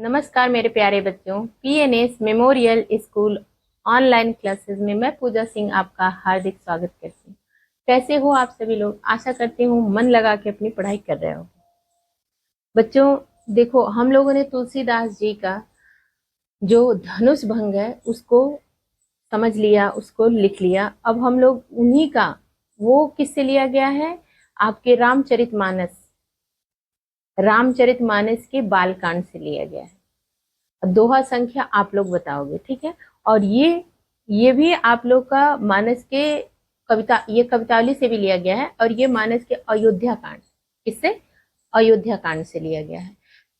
नमस्कार मेरे प्यारे बच्चों, PNS memorial school online classes में मैं पूजा सिंह आपका हार्दिक स्वागत करती हूँ। कैसे हो आप सभी लोग? आशा करती हूँ मन लगा के अपनी पढ़ाई कर रहे हो। बच्चों देखो, हम लोगों ने तुलसीदास जी का जो धनुष भंग है उसको समझ लिया, उसको लिख लिया। अब हम लोग उन्हीं का, वो किससे लिया गया है? आपके रामचरितमानस के बालकांड से लिया गया है। दोहा संख्या आप लोग बताओगे, ठीक है? और ये भी आप लोग का मानस के कविता, ये कवितावली से भी लिया गया है और ये मानस के अयोध्या कांड, किससे? अयोध्या कांड से लिया गया है।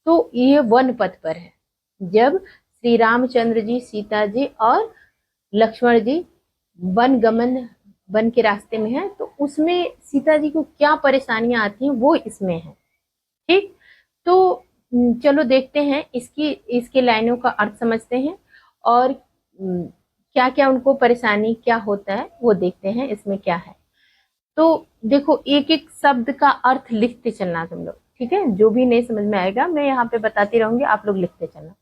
तो ये वन पथ पर है, जब श्री रामचंद्र जी, सीता जी और लक्ष्मण जी वन के रास्ते में है, तो उसमें सीता जी को क्या परेशानियां आती हैं वो इसमें है। ठीक, तो चलो देखते हैं, इसके लाइनों का अर्थ समझते हैं और क्या क्या उनको परेशानी क्या होता है वो देखते हैं इसमें क्या है। तो देखो, एक एक शब्द का अर्थ लिखते चलना तुम लोग, ठीक है? जो भी नहीं समझ में आएगा मैं यहाँ पे बताती रहूंगी, आप लोग लिखते चलना।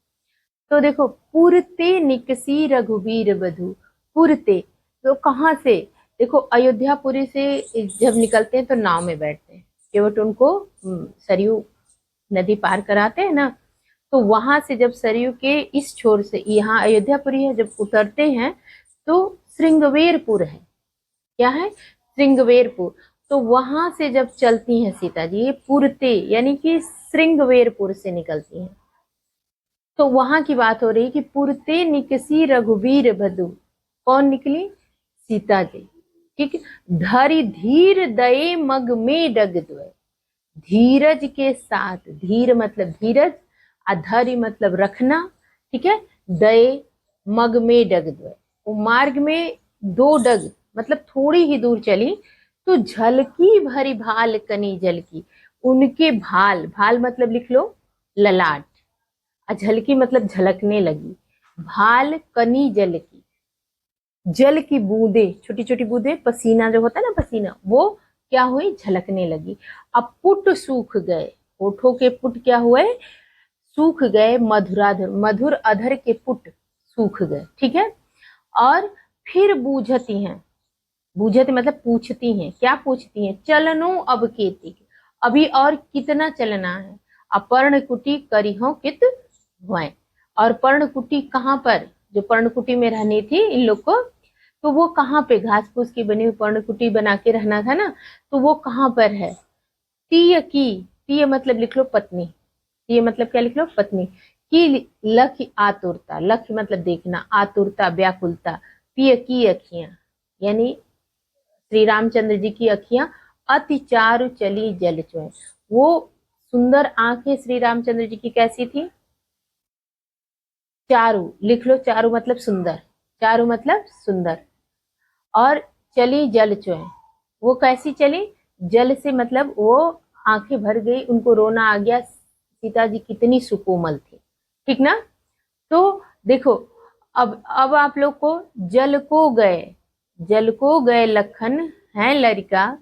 तो देखो, पुरते निकसी रघुवीर बधु। पुरते तो कहाँ से? देखो, अयोध्यापुरी से जब निकलते हैं तो नाव में बैठते हैं, केवट उनको सरयू नदी पार कराते हैं ना। तो वहां से जब सरयू के इस छोर से, यहाँ अयोध्यापुरी है, जब उतरते हैं तो श्रृंगवेरपुर है। क्या है? श्रृंगवेरपुर। तो वहां से जब चलती हैं सीता जी, ये पुरते यानी कि श्रृंगवेरपुर से निकलती हैं। तो वहां की बात हो रही कि पुरते निकसी रघुवीर बधु। कौन निकली? सीता जी। ठीक है। धरि धीर दये मग में डग द्वय। धीरज के साथ, धीर मतलब धीरज, अधरि मतलब रखना, ठीक है? दये मग में डग द्वय। वो मार्ग में दो डग मतलब थोड़ी ही दूर चली तो झलकी भरी भाल कनी जल की। उनके भाल, भाल मतलब लिख लो ललाट, झलकी मतलब झलकने लगी, भाल कनी जल की, जल की बूंदे, छोटी छोटी बूंदे, पसीना जो होता है ना, पसीना, वो क्या हुई? झलकने लगी। अब पुट सूख गए, होठों के पुट क्या हुए? सूख गए। मधुराधर, मधुर अधर के पुट सूख गए, ठीक है? और फिर बूझती हैं, बूझती मतलब पूछती हैं। क्या पूछती हैं? चलनो अब केती, अभी और कितना चलना है? अपर्ण कुटी करिहो कित भुआएं। और पर्णकुटी कहाँ पर? जो पर्णकुटी में रहनी थी इन लोग को, तो वो कहाँ पे? घास फूस की बनी हुई पर्णकुटी बना के रहना था ना, तो वो कहाँ पर है? तीय की, तीय मतलब लिख लो पत्नी, तीय मतलब क्या लिख लो? पत्नी की। लख आतुरता, लख मतलब देखना, आतुरता व्याकुलता, पिय की अखियां, यानी श्री रामचंद्र जी की अखियां अति चारु चली जल चुए। वो सुंदर आंखें श्री रामचंद्र जी की कैसी थी? चारु लिख लो, चारु मतलब सुंदर, चारु मतलब सुंदर। और चली जल चुए, वो कैसी चली? जल से मतलब वो आंखें भर गई, उनको रोना आ गया, सीता जी कितनी सुकोमल थी, ठीक ना? तो देखो, अब आप लोग को जल को गए, जल को गए लखन है लरिका।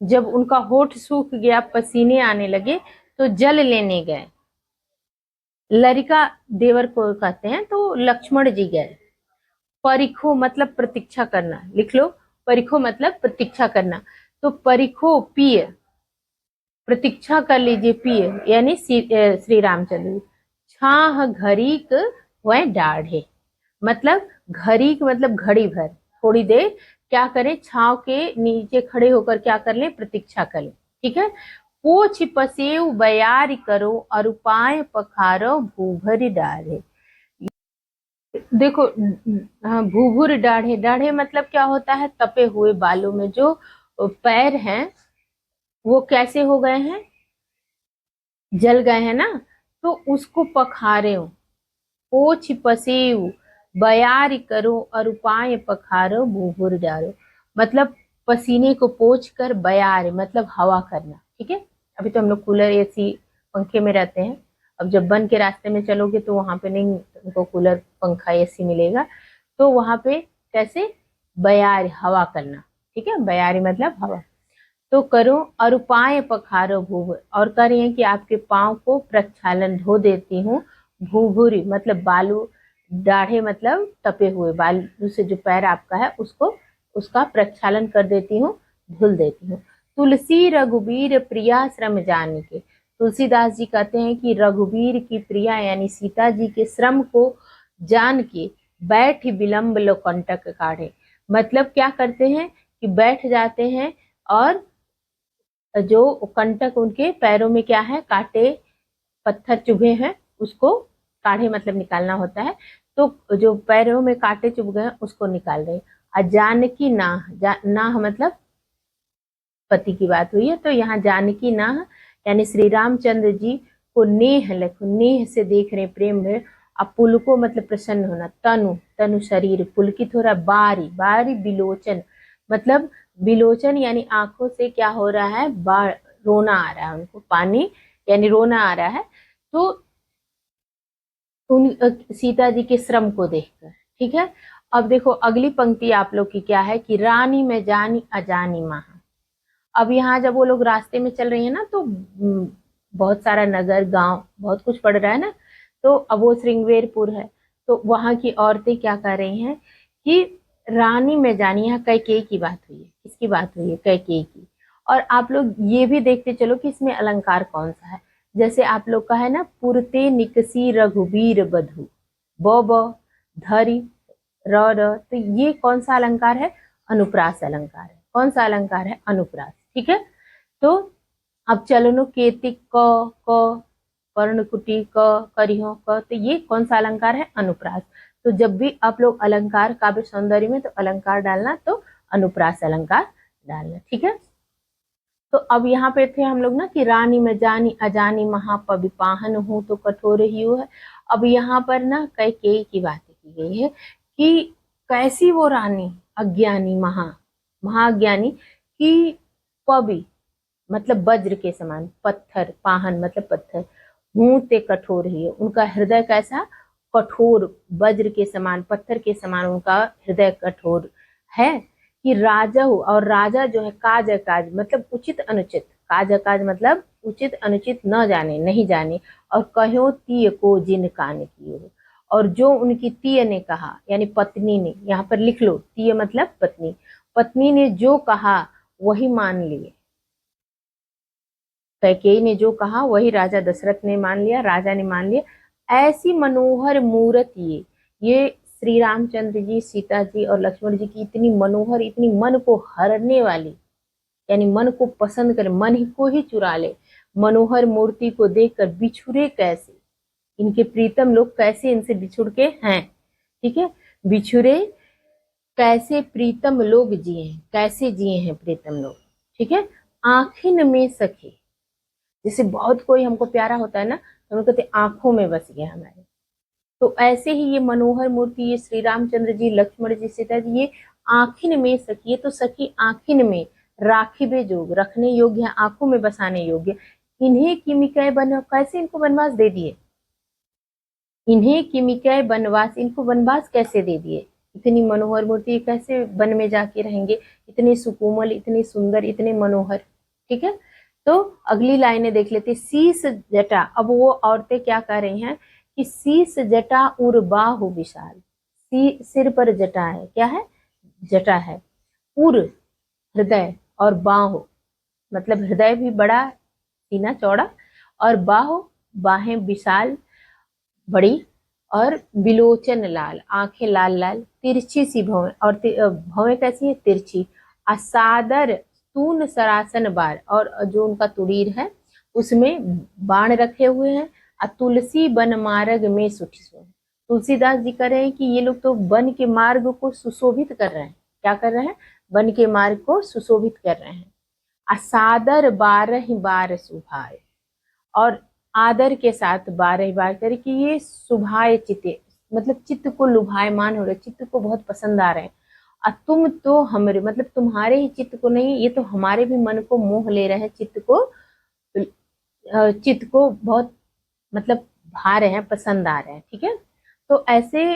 जब उनका होठ सूख गया, पसीने आने लगे, तो जल लेने गए। लरिका देवर को कहते हैं, तो लक्ष्मण जी गए। परिखो मतलब प्रतीक्षा करना, लिख लो, परिखो मतलब प्रतीक्षा करना। तो परिखो पिय, प्रतीक्षा कर लीजिए, पिय यानी श्री रामचंद्र। छाह घड़ीक वह डाढ़े, मतलब घड़ीक मतलब घड़ी भर, थोड़ी देर क्या करें? छाव के नीचे खड़े होकर क्या कर ले? प्रतीक्षा कर ले, ठीक है? पोछ पसेव बयार करो, अरुपाय पखारो भूभरी डाढ़े। देखो, हाँ, भूभुर डाढ़े, डाढ़े मतलब क्या होता है? तपे हुए बालों में जो पैर हैं वो कैसे हो गए हैं? जल गए हैं ना, तो उसको पखारे हो। पोछ पसेव बयार करो, अरुपाय पखारो भूभुर डारो, मतलब पसीने को पोछ कर, बयार मतलब हवा करना, ठीक है? अभी तो हम लोग कूलर एसी पंखे में रहते हैं, अब जब वन के रास्ते में चलोगे तो वहां पे नहीं तुमको कूलर पंखा एसी मिलेगा, तो वहां पे कैसे? बयार हवा करना, ठीक है? बयारी मतलब हवा। तो करो अरुपाय पखारो भूभ, और कह रही है कि आपके पाँव को प्रक्षालन धो देती हूँ। भूभुरी मतलब बालू, दाढ़े मतलब तपे हुए बालू से जो पैर आपका है उसको, उसका प्रक्षालन कर देती हूँ, धुल देती हूँ। तुलसी रघुबीर प्रिया श्रम जान के, तुलसीदास जी कहते हैं कि रघुबीर की प्रिया यानी सीता जी के श्रम को जान के बैठ विलंब लो कंटक काढ़े, मतलब क्या करते हैं कि बैठ जाते हैं और जो कंटक उनके पैरों में क्या है, कांटे पत्थर चुभे हैं, उसको काढ़े मतलब निकालना होता है, तो जो पैरों में कांटे चुभ गए हैं उसको निकाल रहे हैं। और जानकी नाह, नाह मतलब पति की बात हुई है, तो यहाँ जानकी नाह यानी श्री रामचंद्र जी को नेह लखो, नेह से देख रहे, प्रेम है। अब पुलको मतलब प्रसन्न होना, तनु तनु शरीर पुलकित हो रहा, बारी बारी बिलोचन मतलब बिलोचन यानी आंखों से क्या हो रहा है, रोना आ रहा है उनको, पानी यानी रोना आ रहा है। तो उन सीता जी के श्रम को देखकर, ठीक है। अब देखो अगली पंक्ति आप लोग की क्या है कि रानी में जानी अजानी महा। अब यहाँ जब वो लोग रास्ते में चल रही है ना, तो बहुत सारा नगर गांव बहुत कुछ पड़ रहा है ना, तो अब वो श्रृंगवेरपुर है, तो वहां की औरतें क्या कर रही हैं कि रानी में जानी, यहाँ कैकेयी की बात हुई है, किसकी बात हुई है, कैकेयी की। और आप लोग ये भी देखते चलो कि इसमें अलंकार कौन सा है, जैसे आप लोग का है ना, पुरते निकसी रघुबीर बधु, ब धरी र, तो ये कौन सा अलंकार है, अनुप्रास अलंकार है। कौन सा अलंकार है, अनुप्रास, ठीक है। तो अब चलो केतिक क पर्णकुटी करिहो क, तो ये कौन सा अलंकार है, अनुप्रास। तो जब भी आप लोग अलंकार काव्य सौंदर्य में तो अलंकार डालना, तो अनुप्रास अलंकार डालना, ठीक है। तो अब यहाँ पे थे हम लोग ना कि रानी में जानी अजानी महापविपाहन हूँ तो कठोर ही है। अब यहाँ पर ना कैकेयी की बातें की गई है कि कैसी वो रानी अज्ञानी महाज्ञानी की पवि मतलब वज्र के समान, पत्थर पाहन मतलब पत्थर, हूं ते कठोर ही है, उनका हृदय कैसा, कठोर वज्र के समान पत्थर के समान उनका हृदय कठोर है। कि राजा हो, और राजा जो है काज अकाज मतलब उचित अनुचित, काज अकाज मतलब उचित अनुचित न जाने नहीं जाने, और कहो तीय को जिन कान किए हो, और जो उनकी तीय ने कहा यानी पत्नी ने, यहाँ पर लिख लो तीय मतलब पत्नी, पत्नी ने जो कहा वही मान लिए, कैकेयी ने जो कहा वही राजा दशरथ ने मान लिया, राजा ने मान लिया। ऐसी मनोहर मूर्त ये श्री रामचंद्र जी सीता जी और लक्ष्मण जी की इतनी मनोहर, इतनी मन को हरने वाली, यानी मन को पसंद करे, मन को ही चुरा ले, मनोहर मूर्ति को देखकर बिछुड़े कैसे, इनके प्रीतम लोग कैसे इनसे बिछुड़ के हैं, ठीक है। बिछुड़े कैसे प्रीतम लोग जिए हैं, कैसे जिए हैं प्रीतम लोग, ठीक है। आखिन में सखे, जैसे बहुत कोई हमको प्यारा होता है ना, तो हम कहते आंखों में बस गया हमारे, तो ऐसे ही ये मनोहर मूर्ति, ये श्री रामचंद्र जी लक्ष्मण जी सीता जी, ये आखिन में सखी, ये तो सखी आखिन में, राखिबे जोग रखने योग्य है, आंखों में बसाने योग्य, इन्हें किमिकै बन, कैसे इनको वनवास दे दिए, इन्हें किमिकै बनवास, इनको वनवास कैसे दे दिए, इतनी मनोहर मूर्ति कैसे वन में जाके रहेंगे, इतने सुकोमल इतने सुंदर इतने मनोहर, ठीक है। तो अगली लाइनें देख लेते, शीस जटा, अब वो औरतें क्या कर रही हैं कि शीस जटा उर बाहु विशाल, सिर पर जटा है, क्या है, जटा है, उर हृदय, और बाहु मतलब हृदय भी बड़ा, सीना चौड़ा, और बाहु बाहें विशाल बड़ी, और बिलोचन लाल, आंखें लाल लाल, तिरछी सी भवें, और भवें कैसी है, तिरछी, असादर तून सरासन बार, और जो उनका तुड़ीर है उसमें बाण रखे हुए हैं, और तुलसी वन मार्ग में सुठी सो, तुलसीदास जी कह रहे हैं कि ये लोग तो वन के मार्ग को सुशोभित कर रहे हैं, क्या कर रहे हैं, वन के मार्ग को सुशोभित कर रहे हैं। असादर 12 बार सुभाए, और आदर के साथ 12 बार करे कि ये सुभाए चित्ते मतलब चित्त को लुभायमान हो रहे, चित्त को बहुत पसंद आ रहे हैं, और तुम तो हमरे मतलब तुम्हारे ही चित्त को नहीं, ये तो हमारे भी मन को मोह ले रहे हैं, चित्त को बहुत मतलब भा रहे हैं, पसंद आ रहे हैं, ठीक है। तो ऐसे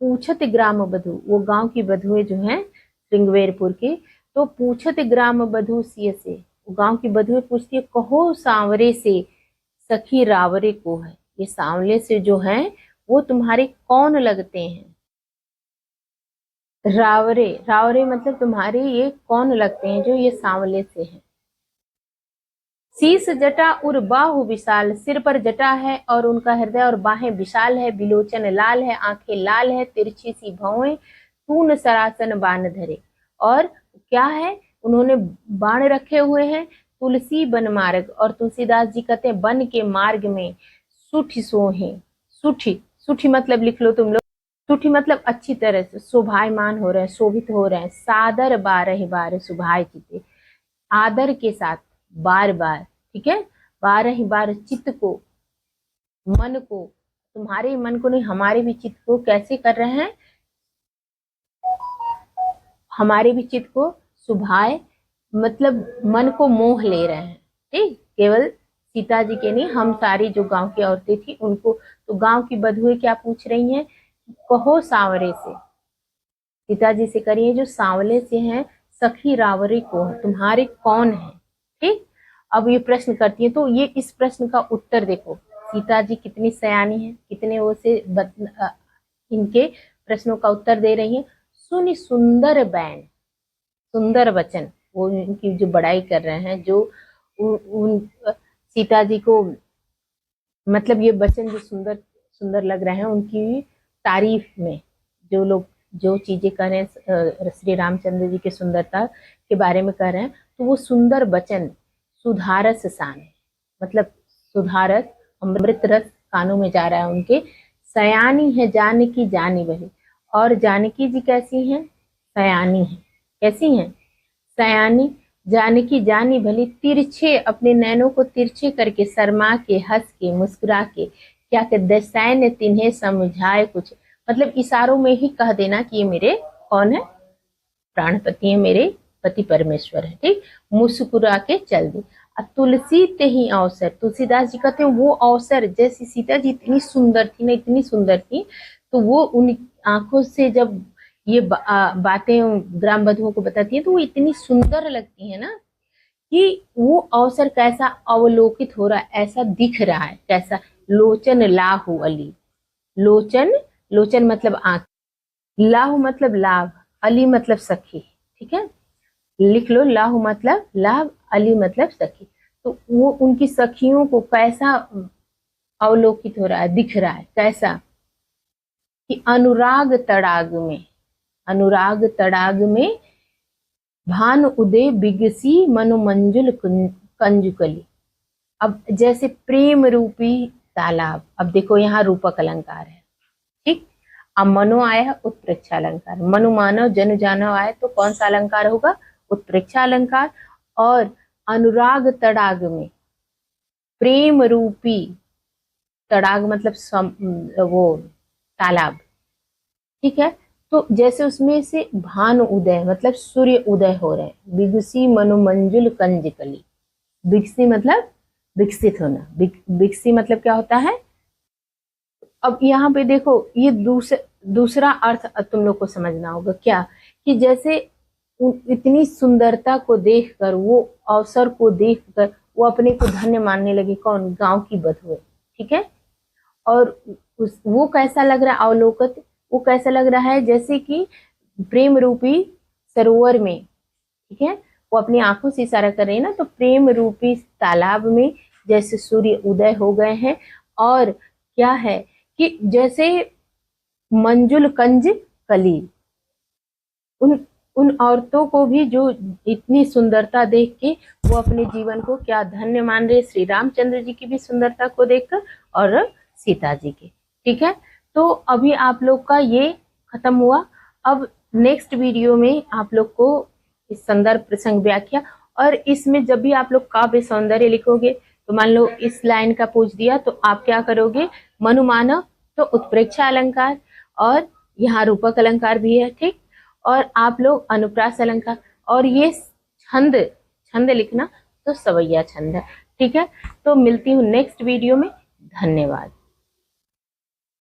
पूछत ग्राम बधु, वो गांव की बधुएं जो हैं श्रृंगवेरपुर की, तो पूछत ग्राम बधू सिय से, गांव की बधू पूछती है कहो सांवरे से सखी रावरे को है, ये सांवले से जो है वो तुम्हारे कौन लगते हैं। रावरे, रावरे मतलब तुम्हारे ये कौन लगते हैं जो ये सांवले से हैं। शीस जटा उर बाहु विशाल, सिर पर जटा है और उनका हृदय और बाहें विशाल है, बिलोचन लाल है, आंखें लाल है, तिरछी सी भौएं, तून सरासन बाण धरे। और क्या है, उन्होंने बाण रखे हुए हैं, तुलसी बन मार्ग, और तुलसीदास जी कहते हैं बन के मार्ग में सुठी सोहे, सुठी, सुठी मतलब लिख लो तुम लोग, सुठी मतलब अच्छी तरह से शोभायमान हो रहे हैं, शोभित हो रहे हैं। सादर बारह बार सुभाय चिते, आदर के साथ बार बार, ठीक है, 12 बार चित्त को, मन को, तुम्हारे मन को नहीं हमारे भी चित्त को कैसे कर रहे हैं, हमारे भी चित्त को सुभाए मतलब मन को मोह ले रहे हैं। ठीक, केवल सीता जी के नहीं, हम सारी जो गांव की औरतें थी उनको, तो गांव की बधुएं क्या पूछ रही हैं, कहो सांवरे से, सीता जी से करिए जो सांवले से हैं, सखी रावरे को तुम्हारे कौन है। ठीक, अब ये प्रश्न करती है, तो ये इस प्रश्न का उत्तर देखो, सीता जी कितनी सयानी है, कितने वो से इनके प्रश्नों का उत्तर दे रही है। सुनि सुंदर बैन, सुंदर वचन, वो इनकी जो बड़ाई कर रहे हैं, जो उन सीता जी को मतलब ये वचन जो सुंदर सुंदर लग रहे हैं, उनकी तारीफ में जो लोग जो चीजें कह रहे हैं श्री रामचंद्र जी की सुंदरता के बारे में कह रहे हैं, तो वो सुंदर वचन सुधारस सान है, मतलब सुधारस अमृत रस कानों में जा रहा है उनके। सयानी है जानकी जानी भली, और जानकी जी कैसी हैं, सयानी है, कैसी हैं, सयानी, जानकी जानी भली, तिरछे अपने नैनों को तिरछे करके, शर्मा के, हंस के, मुस्कुरा के, क्या के दसैन तिन्हें समझाए कुछ, मतलब इशारों में ही कह देना कि ये मेरे कौन है, प्राणपति है, मेरे पति परमेश्वर है। ठीक, मुस्कुरा के चल दी। तुलसी ते ही अवसर, तुलसीदास जी कहते हैं वो अवसर, जैसे सीता जी इतनी सुंदर थी ना, इतनी सुंदर थी, तो वो उन आंखों से जब ये बातें ग्राम बधुओं को बताती है तो वो इतनी सुंदर लगती है ना, कि वो अवसर कैसा अवलोकित हो रहा है, ऐसा दिख रहा है, कैसा, लोचन लाहु अली, लोचन, लोचन मतलब आंख, लाहु मतलब लाभ, अली मतलब सखी, ठीक है, लिख लो, लाहु मतलब लाभ, अली मतलब सखी, तो वो उनकी सखियों को कैसा अवलोकित हो रहा है, दिख रहा है, कैसा कि अनुराग तड़ाग में, अनुराग तड़ाग में भान उदय बिगसी मनोमंजुल कंजुकली। अब जैसे प्रेम रूपी तालाब, अब देखो यहाँ रूपक अलंकार है, ठीक, अब मनो आया है उत्प्रेक्षा अलंकार, मनु मानव जन जानव आए तो कौन सा अलंकार होगा, उत्प्रेक्षा अलंकार। और अनुराग तड़ाग में, प्रेम रूपी तड़ाग मतलब वो तालाब, ठीक है, तो जैसे उसमें से भान उदय मतलब सूर्य उदय हो रहे हैं, बिगसी मनोमंजुल कंजकली, बिगसी मतलब विकसित होना, बिगसी मतलब क्या होता है। अब यहाँ पे देखो ये दूसरा अर्थ तुम लोग को समझना होगा, क्या कि जैसे इतनी सुंदरता को देखकर, वो अवसर को देखकर वो अपने को धन्य मानने लगी, कौन, गांव की बधुए, ठीक है, और वो कैसा लग रहा है अवलोकत, वो कैसा लग रहा है जैसे कि प्रेम रूपी सरोवर में, ठीक है, वो अपनी आंखों से इशारा कर रही है ना, तो प्रेम रूपी तालाब में जैसे सूर्य उदय हो गए हैं, और क्या है कि जैसे मंजुल कंज कली, उन औरतों को भी जो इतनी सुंदरता देख के वो अपने जीवन को क्या धन्य मान रहे, श्री रामचंद्र जी की भी सुंदरता को देखकर और सीता जी की, ठीक है। तो अभी आप लोग का ये खत्म हुआ। अब नेक्स्ट वीडियो में आप लोग को इस संदर्भ प्रसंग व्याख्या, और इसमें जब भी आप लोग काव्य सौंदर्य लिखोगे, तो मान लो इस लाइन का पूछ दिया तो आप क्या करोगे, मनु मानव तो उत्प्रेक्षा अलंकार, और यहाँ रूपक अलंकार भी है, ठीक, और आप लोग अनुप्रास अलंकार, और ये छंद, छंद लिखना तो सवैया छंद है, ठीक है। तो मिलती हूँ नेक्स्ट वीडियो में, धन्यवाद।